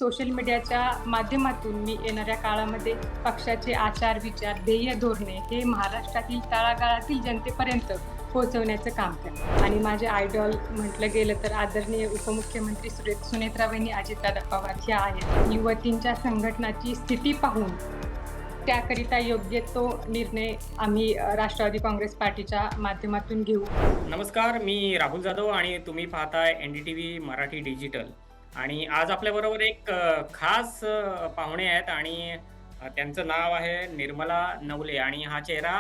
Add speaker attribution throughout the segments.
Speaker 1: Social मीडियाच्या माध्यमातून मी येणाऱ्या काळामध्ये पक्षाचे आचार, विचार, ध्येय, धोरणे हे महाराष्ट्रातील तळागाळातील जनतेपर्यंत पोहोचवण्याचं काम करते. आणि माझे आयडॉल म्हटलं गेलं तर आदरणीय उपमुख्यमंत्री सुनेत्राबाईंनी अजितदादा पवार ह्या आहेत. युवतींच्या संघटनाची स्थिती पाहून त्याकरिता योग्य तो निर्णय आम्ही राष्ट्रवादी काँग्रेस पार्टीच्या माध्यमातून घेऊ.
Speaker 2: नमस्कार, मी राहुल जाधव आणि तुम्ही पाहताय NDTV मराठी डिजिटल. आणि आज आपल्याबरोबर एक खास पाहुणे आहेत आणि त्यांचं नाव आहे निर्मला नवले आणि हा चेहरा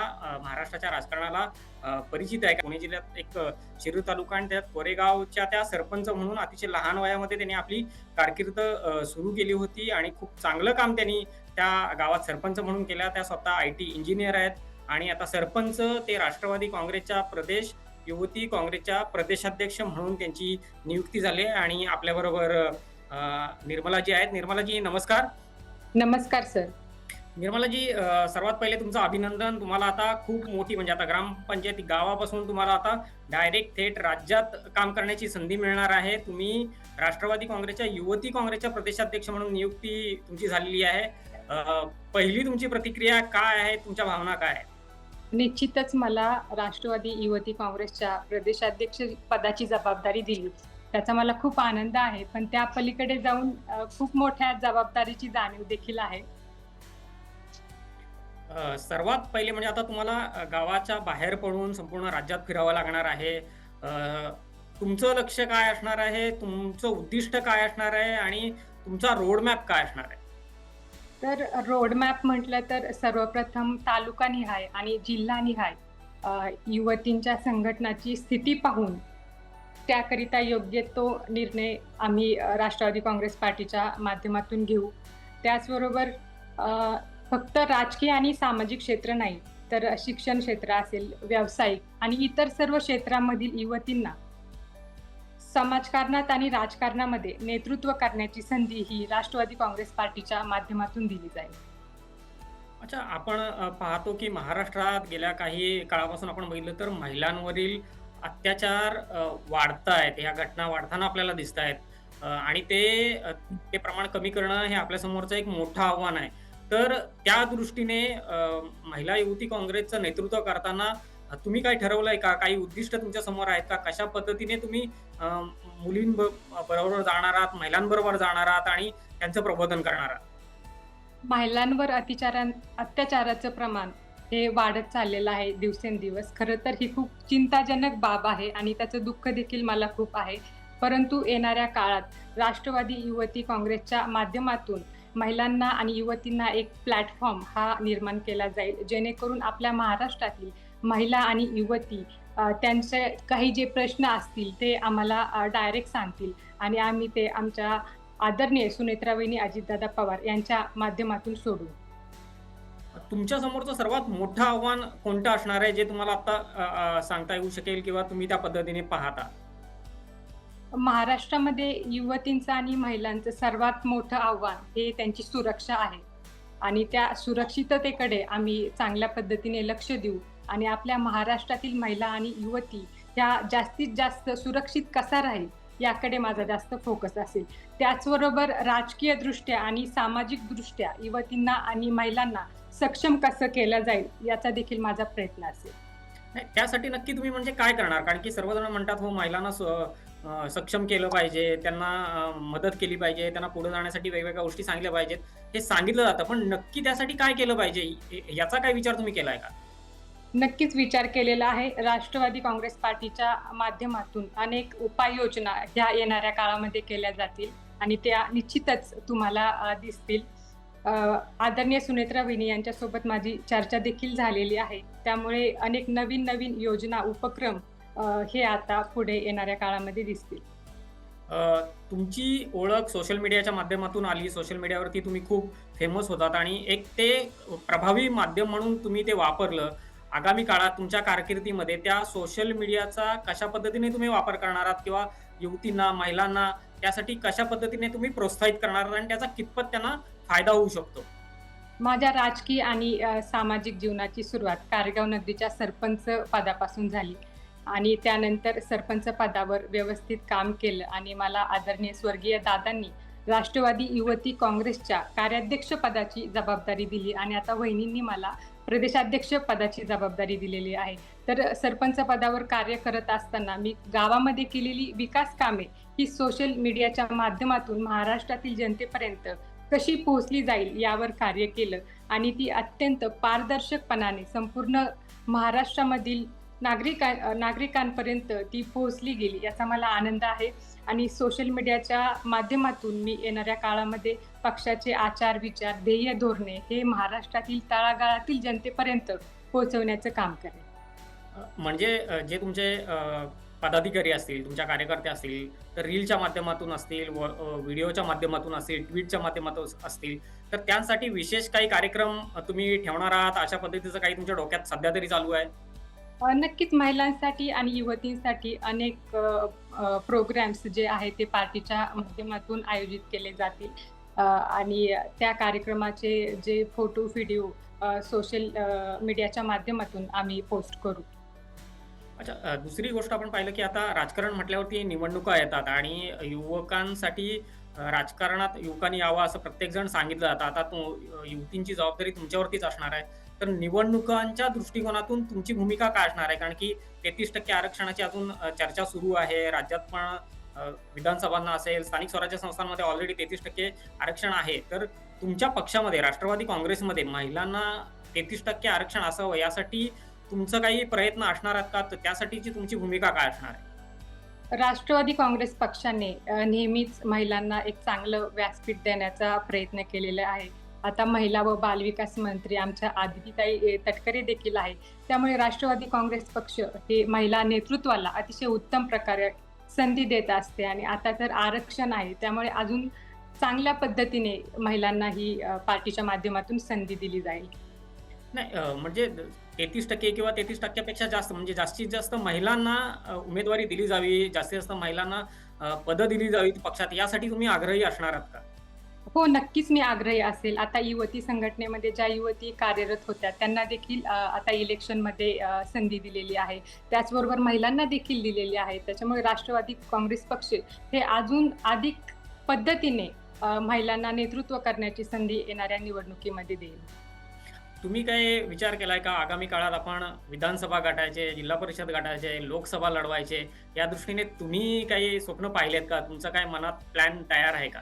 Speaker 2: महाराष्ट्राच्या राजकारणाला परिचित आहे. पुणे जिल्ह्यात एक शिरूर तालुका आणि त्यात कोरेगावच्या त्या सरपंच म्हणून अतिशय लहान वयामध्ये त्यांनी आपली कारकीर्द सुरू केली होती आणि खूप चांगलं काम त्यांनी त्या गावात सरपंच म्हणून केलं. त्या स्वतः IT इंजिनियर आहेत आणि आता सरपंच ते राष्ट्रवादी काँग्रेसच्या प्रदेश युवती काँग्रेसच्या प्रदेशाध्यक्ष म्हणून त्यांची नियुक्ती झाली आहे. आणि आपल्याबरोबर निर्मलाजी आहेत. निर्मलाजी नमस्कार.
Speaker 1: नमस्कार सर.
Speaker 2: निर्मलाजी, सर्वात पहिले तुमचं अभिनंदन. तुम्हाला आता खूप मोठी म्हणजे आता ग्रामपंचायती गावापासून तुम्हाला आता डायरेक्ट थेट राज्यात काम करण्याची संधी मिळणार आहे. तुम्ही राष्ट्रवादी काँग्रेसच्या युवती काँग्रेसच्या प्रदेशाध्यक्ष म्हणून नियुक्ती तुमची झालेली आहे. पहिली तुमची प्रतिक्रिया काय आहे? तुमच्या भावना काय आहेत?
Speaker 1: निश्चितच मला राष्ट्रवादी युवती काँग्रेसच्या प्रदेशाध्यक्ष पदाची जबाबदारी दिली त्याचा मला खूप आनंद आहे. पण त्या पलीकडे जाऊन खूप मोठ्या जबाबदारीची जाणीव देखील आहे.
Speaker 2: सर्वात पहिले म्हणजे आता तुम्हाला गावाच्या बाहेर पडून संपूर्ण राज्यात फिरावं लागणार आहे. तुमचं लक्ष काय असणार आहे? तुमचं उद्दिष्ट काय असणार आहे? आणि तुमचा रोडमॅप काय असणार आहे?
Speaker 1: तर रोडमॅप म्हटलं तर सर्वप्रथम तालुकानिहाय आणि जिल्हानिहाय युवतींच्या संघटनाची स्थिती पाहून त्याकरिता योग्य तो निर्णय आम्ही राष्ट्रवादी काँग्रेस पार्टीच्या माध्यमातून घेऊ. त्याचबरोबर फक्त राजकीय आणि सामाजिक क्षेत्र नाही तर शिक्षण क्षेत्र असेल, व्यावसायिक आणि इतर सर्व क्षेत्रामधील युवतींना समाजकारणात आणि राजकारणामध्ये नेतृत्व करण्याची संधी ही राष्ट्रवादी काँग्रेस पार्टीच्या माध्यमातून दिली जाईल.
Speaker 2: अच्छा, आपण पाहतो की महाराष्ट्रात गेल्या काही काळापासून आपण बघितलं तर महिलांवरील अत्याचार वाढतायत. ह्या घटना वाढताना आपल्याला दिसत आहेत आणि ते प्रमाण कमी करणं हे आपल्यासमोरचं एक मोठं आव्हान आहे. तर त्या दृष्टीने महिला युवती काँग्रेसचं नेतृत्व करताना तुम्ही काय ठरवलंय का? काही उद्दिष्ट तुमच्या समोर आहेत का? कशा पद्धतीने तुम्ही बरोबर जाणार आहात, महिलांबरोबर जाणार आहात आणि त्यांचं प्रबोधन करणार आहात?
Speaker 1: महिलांवर अत्याचाराचं प्रमाण हे वाढत चाललेलं आहे दिवसेंदिवस. खरं तर ही खूप चिंताजनक बाब आहे आणि त्याचं दुःख देखील मला खूप आहे. परंतु येणाऱ्या काळात राष्ट्रवादी युवती काँग्रेसच्या माध्यमातून महिलांना आणि युवतींना एक प्लॅटफॉर्म हा निर्माण केला जाईल, जेणेकरून आपल्या महाराष्ट्रातील महिला आणि युवती त्यांचे काही जे प्रश्न असतील ते आम्हाला डायरेक्ट सांगतील आणि आम्ही ते आमच्या आदरणीय सुनेत्राबाई अजितदादा पवार यांच्या माध्यमातून सोडवू.
Speaker 2: तुमच्या समोरचं सर्वात मोठं आव्हान कोणतं असणार आहे, जे तुम्हाला आता सांगता येऊ शकेल किंवा तुम्ही त्या पद्धतीने पाहता?
Speaker 1: महाराष्ट्रामध्ये युवतींचं आणि महिलांचं सर्वात मोठं आव्हान हे त्यांची सुरक्षा आहे आणि त्या सुरक्षिततेकडे आम्ही चांगल्या पद्धतीने लक्ष देऊ आणि आपल्या महाराष्ट्रातील महिला आणि युवती ह्या जास्तीत जास्त सुरक्षित कसा राहील याकडे माझा जास्त फोकस असेल. त्याचबरोबर राजकीय दृष्ट्या आणि सामाजिक दृष्ट्या युवतींना आणि महिलांना सक्षम कसं केलं जाईल याचा देखील माझा प्रयत्न असेल.
Speaker 2: नाही, त्यासाठी नक्की तुम्ही म्हणजे काय करणार? कारण की सर्वजण म्हणतात हो, महिलांना सक्षम केलं पाहिजे, त्यांना मदत केली पाहिजे, त्यांना पुढे जाण्यासाठी वेगवेगळ्या गोष्टी सांगितल्या पाहिजेत, हे सांगितलं जातं. पण नक्की त्यासाठी काय केलं पाहिजे याचा काय विचार तुम्ही केलाय का?
Speaker 1: नक्कीच विचार केलेला आहे. राष्ट्रवादी काँग्रेस पार्टीच्या माध्यमातून अनेक उपाययोजना ह्या येणाऱ्या काळामध्ये केल्या जातील आणि त्या निश्चितच तुम्हाला दिसतील. आदरणीय सुनेत्रा वहिनी यांच्यासोबत माझी चर्चा देखील झालेली आहे. त्यामुळे अनेक नवीन नवीन योजना, उपक्रम हे आता पुढे येणाऱ्या काळामध्ये दिसतील.
Speaker 2: तुमची ओळख सोशल मीडियाच्या माध्यमातून आली. सोशल मीडियावरती तुम्ही खूप फेमस होतात आणि एक ते प्रभावी माध्यम म्हणून तुम्ही ते वापरलं. आगामी काळात तुमच्या कारकिर्दीमध्ये त्या सोशल मीडियाचा कशा पद्धतीने तुम्ही वापर करणार आहात किंवा युवतींना, महिलांना त्यासाठी कशा पद्धतीने तुम्ही प्रोत्साहित करणार आहात आणि त्याचा कितपत त्यांना फायदा होऊ शकतो?
Speaker 1: माझ्या राजकीय आणि सामाजिक जीवनाची सुरुवात कारगाव नगरीच्या सरपंच पदापासून झाली आणि त्यानंतर सरपंच पदावर व्यवस्थित काम केलं आणि मला आदरणीय स्वर्गीय दादांनी राष्ट्रवादी युवती काँग्रेसच्या कार्याध्यक्ष पदाची जबाबदारी दिली आणि आता वहिनींनी मला प्रदेशाध्यक्ष पदाची जबाबदारी दिलेली आहे. तर सरपंच पदावर कार्य करत असताना मी गावामध्ये केलेली विकास कामे ही सोशल मीडियाच्या माध्यमातून महाराष्ट्रातील जनतेपर्यंत कशी पोहोचली जाईल यावर कार्य केलं आणि ती अत्यंत पारदर्शकपणाने संपूर्ण महाराष्ट्रामधील नागरिकांपर्यंत ती पोहोचली गेली याचा मला आनंद आहे. आणि सोशल मीडियाच्या माध्यमातून मी येणाऱ्या काळामध्ये पक्षाचे आचार, विचार, ध्येय, धोरणे हे महाराष्ट्रातील तळागाळातील जनतेपर्यंत पोहोचवण्याचं काम करेन.
Speaker 2: म्हणजे जे तुमचे पदाधिकारी असतील, तुमच्या कार्यकर्ते असतील, तर रीलच्या माध्यमातून असतील, व्हिडिओच्या माध्यमातून असतील, ट्वीटच्या माध्यमातून असतील, तर त्यांसाठी विशेष काही कार्यक्रम तुम्ही ठेवणार आहात, अशा पद्धतीचं काही तुमच्या डोक्यात सध्या तरी चालू आहे?
Speaker 1: नक्कीच महिलांसाठी आणि युवतींसाठी अनेक प्रोग्राम्स जे आहेत ते पार्टीच्या माध्यमातून आयोजित केले जातील. आणि त्या कार्यक्रमाचे जे फोटो, व्हिडिओ सोशल मीडियाच्या माध्यमातून आम्ही पोस्ट करू.
Speaker 2: अच्छा, दुसरी गोष्ट आपण पाहिलं की आता राजकारण म्हटल्यावरती निवडणुका येतात आणि युवकांसाठी राजकारणात युवकांनी यावं असं प्रत्येकजण सांगितलं जातं. आता युवतींची जबाबदारी तुमच्यावरतीच असणार आहे. तर निवडणुकांच्या दृष्टिकोनातून तुमची भूमिका काय असणार आहे? कारण की 33% आरक्षणाची अजून चर्चा सुरू आहे. राज्यात पण विधानसभांना असेल, स्थानिक स्वराज्य संस्थांमध्ये ऑलरेडी 33% आरक्षण आहे. तर तुमच्या पक्षामध्ये, राष्ट्रवादी काँग्रेसमध्ये महिलांना 33% आरक्षण असावं यासाठी तुमचं काही प्रयत्न असणार आहेत का? तर त्यासाठीची तुमची भूमिका काय असणार आहे?
Speaker 1: राष्ट्रवादी काँग्रेस पक्षाने नेहमीच महिलांना एक चांगलं व्यासपीठ देण्याचा प्रयत्न केलेला आहे. आता महिला व बालविकास मंत्री आमच्या आदितीताई तटकरे देखील आहे. त्यामुळे राष्ट्रवादी काँग्रेस पक्ष हे महिला नेतृत्वाला अतिशय उत्तम प्रकारे संधी देत असते आणि आता तर आरक्षण आहे त्यामुळे अजून चांगल्या पद्धतीने महिलांना ही पार्टीच्या माध्यमातून संधी दिली जाईल.
Speaker 2: नाही, म्हणजे 33% किंवा 33% पेक्षा जास्त म्हणजे जास्तीत जास्त महिलांना उमेदवारी दिली जावी, जास्तीत जास्त महिलांना पदं दिली जावीत पक्षात, यासाठी तुम्ही आग्रही असणार आहात का?
Speaker 1: हो, नक्कीच मी आग्रही असेल. आता युवती संघटनेमध्ये ज्या युवती कार्यरत होत्या त्यांना देखील आता इलेक्शनमध्ये संधी दिलेली आहे. त्याचबरोबर महिलांना देखील दिलेली आहे. त्याच्यामुळे राष्ट्रवादी काँग्रेस पक्ष हे अजून अधिक पद्धतीने महिलांना नेतृत्व करण्याची संधी येणाऱ्या निवडणुकीमध्ये देईल.
Speaker 2: तुम्ही काय विचार केलाय का आगामी काळात आपण विधानसभा गाठायचे, जिल्हा परिषद गाठायचे, लोकसभा लढवायचे, या दृष्टीने तुम्ही काही स्वप्न पाहिलेत का? तुमचं काय मनात प्लॅन तयार आहे का?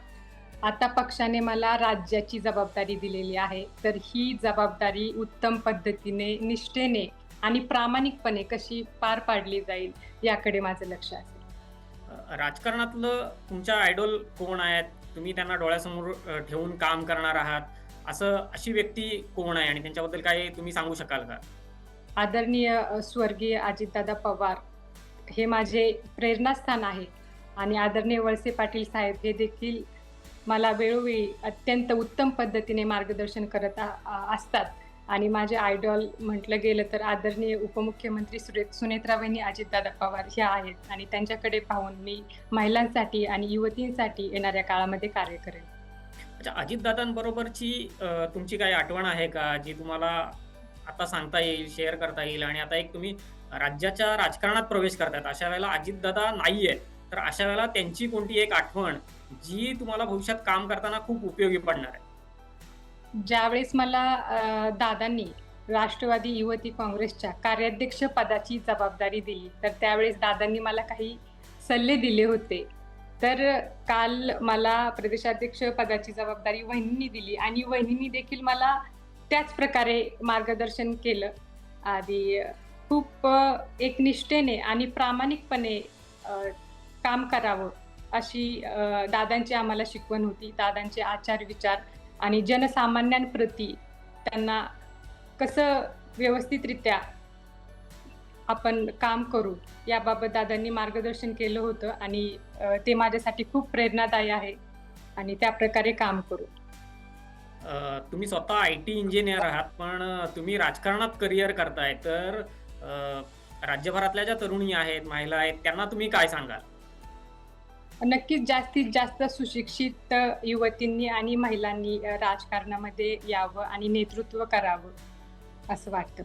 Speaker 1: आता पक्षाने मला राज्याची जबाबदारी दिलेली आहे. तर ही जबाबदारी उत्तम पद्धतीने, निष्ठेने आणि प्रामाणिकपणे कशी पार पाडली जाईल याकडे माझं लक्ष असेल.
Speaker 2: राजकारणातलं तुमच्या आयडॉल कोण आहेत? तुम्ही त्यांना डोळ्यासमोर ठेवून काम करणार आहात, अशी व्यक्ती कोण आहे आणि त्यांच्याबद्दल काय तुम्ही सांगू शकाल का?
Speaker 1: आदरणीय स्वर्गीय अजितदादा पवार हे माझे प्रेरणास्थान आहे आणि आदरणीय वळसे पाटील साहेब हे देखील मला वेळोवेळी अत्यंत उत्तम पद्धतीने मार्गदर्शन करत असतात. आणि माझे आयडॉल म्हटलं गेलं तर आदरणीय उपमुख्यमंत्री सुनेत्रावहिनी अजितदादा पवार ह्या आहेत आणि त्यांच्याकडे पाहून मी महिलांसाठी आणि युवतींसाठी येणाऱ्या काळामध्ये कार्य करेन.
Speaker 2: अच्छा, अजितदादांबरोबरची तुमची काही आठवण आहे का, जी तुम्हाला आता सांगता येईल, शेअर करता येईल? आणि आता एक तुम्ही राज्याच्या राजकारणात प्रवेश करतायत, अशा वेळेला अजितदादा नाहीये, तर अशा वेळेला त्यांची कोणती एक आठवण जी तुम्हाला भविष्यात काम करताना खूप उपयोगी पडणार आहे?
Speaker 1: ज्यावेळेस मला दादांनी राष्ट्रवादी युवती काँग्रेसच्या कार्याध्यक्ष पदाची जबाबदारी दिली तर त्यावेळेस दादांनी मला काही सल्ले दिले होते. तर काल मला प्रदेशाध्यक्ष पदाची जबाबदारी वहिनींनी दिली आणि वहिनींनी देखील मला त्याच प्रकारे मार्गदर्शन केलं आणि खूप एक निष्ठेने आणि प्रामाणिकपणे काम करावं अशी दादांची आम्हाला शिकवण होती. दादांचे आचार, विचार आणि जनसामान्यांप्रती त्यांना कसं व्यवस्थितरित्या आपण काम करू याबाबत दादांनी मार्गदर्शन केलं होतं आणि ते माझ्यासाठी खूप प्रेरणादायी आहे आणि त्या प्रकारे काम करू.
Speaker 2: तुम्ही स्वतः IT इंजिनियर आहात, पण तुम्ही राजकारणात करिअर करताय, तर राज्यभरातल्या ज्या तरुणी आहेत, महिला आहेत, त्यांना तुम्ही काय सांगाल?
Speaker 1: नक्कीच जास्तीत जास्त सुशिक्षित युवतींनी आणि महिलांनी राजकारणामध्ये यावं आणि नेतृत्व करावं असं वाटतं.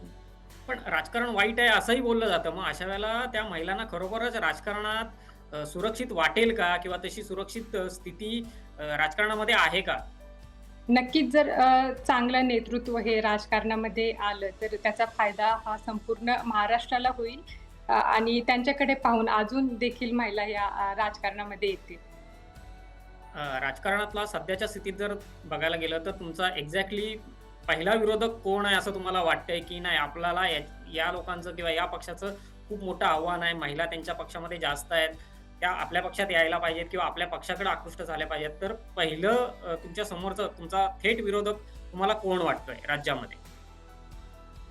Speaker 2: पण राजकारण वाईट आहे असंही बोललं जातं. मग अशा वेळेला त्या महिलांना खरोखरच राजकारणात सुरक्षित वाटेल का? किंवा तशी सुरक्षित स्थिती राजकारणामध्ये आहे का?
Speaker 1: नक्कीच जर चांगलं नेतृत्व हे राजकारणामध्ये आलं, तर त्याचा फायदा हा संपूर्ण महाराष्ट्राला होईल आणि त्यांच्याकडे पाहून अजून देखील महिला या राजकारणामध्ये येतील.
Speaker 2: राजकारणातला सध्याच्या स्थितीत जर बघायला गेलं तर तुमचा एक्झॅक्टली पहिला विरोधक कोण आहे असं तुम्हाला वाटतंय, की नाही आपल्याला या लोकांचं किंवा या पक्षाचं खूप मोठं आव्हान आहे. महिला त्यांच्या पक्षामध्ये जास्त आहेत. त्या आपल्या पक्षात यायला पाहिजेत किंवा आपल्या पक्षाकडे आकृष्ट झाल्या पाहिजेत. तर पहिलं तुमच्या समोरचं तुमचा थेट विरोधक तुम्हाला कोण वाटतोय राज्यामध्ये?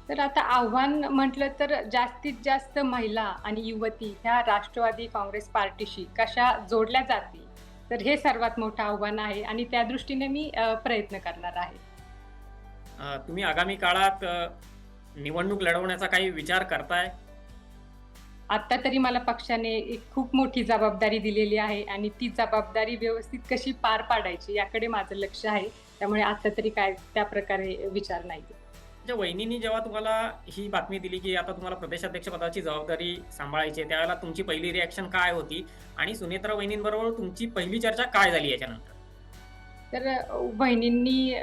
Speaker 1: तर आता आव्हान म्हटलं तर जास्तीत जास्त महिला आणि युवती ह्या राष्ट्रवादी काँग्रेस पार्टीशी कशा जोडल्या जातील, तर हे सर्वात मोठं आव्हान आहे आणि त्या दृष्टीने मी प्रयत्न करणार आहे.
Speaker 2: तुम्ही आगामी काळात निवडणूक लढवण्याचा काही विचार करताय?
Speaker 1: आता तरी मला पक्षाने एक खूप मोठी जबाबदारी दिलेली आहे आणि ती जबाबदारी व्यवस्थित कशी पार पाडायची याकडे माझं लक्ष आहे. त्यामुळे आता तरी काय त्या प्रकारे विचार नाही.
Speaker 2: म्हणजे वहिनींनी जेव्हा तुम्हाला ही बातमी दिली, की आता तुम्हाला प्रदेशाध्यक्ष पदाची जबाबदारी सांभाळायची आहे, त्यावेळेला तुमची पहिली रिएक्शन काय होती? आणि सुनेत्रा वहिनींबरोबर तुमची पहिली चर्चा काय झाली याच्यानंतर?
Speaker 1: तर वहिनींनी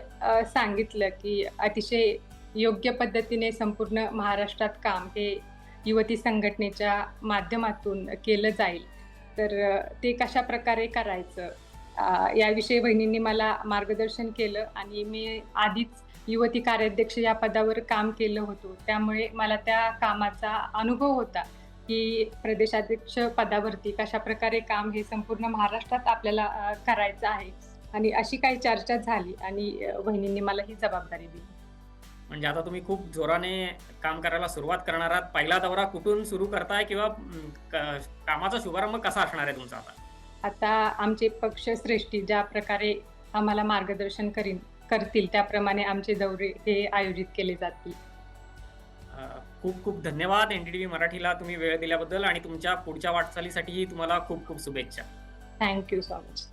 Speaker 1: सांगितलं की अतिशय योग्य पद्धतीने संपूर्ण महाराष्ट्रात काम हे युवती संघटनेच्या माध्यमातून केलं जाईल. तर ते कशाप्रकारे करायचं याविषयी वहिनींनी मला मार्गदर्शन केलं आणि मी आधीच युवती कार्याध्यक्ष या पदावर काम केलं होतं. त्यामुळे मला त्या कामाचा अनुभव होता, की प्रदेशाध्यक्ष पदावरती कशाप्रकारे काम हे संपूर्ण महाराष्ट्रात आपल्याला करायचं आहे. आणि अशी काही चर्चा झाली आणि वहिनींनी मला ही जबाबदारी दिली.
Speaker 2: म्हणजे आता तुम्ही खूप जोराने काम करायला सुरुवात करणार आहात. पहिला दौरा कुठून सुरू करताय किंवा कामाचा शुभारंभ कसा असणार आहे तुमचा आता?
Speaker 1: आता आमचे पक्षश्रेष्ठी ज्या प्रकारे आम्हाला मार्गदर्शन करतील त्याप्रमाणे आमचे दौरे हे आयोजित केले जातील.
Speaker 2: खूप खूप धन्यवाद एनडीटीव्ही मराठीला तुम्ही वेळ दिल्याबद्दल आणि तुमच्या पुढच्या वाटचालीसाठीही तुम्हाला खूप खूप शुभेच्छा.
Speaker 1: Thank you so much.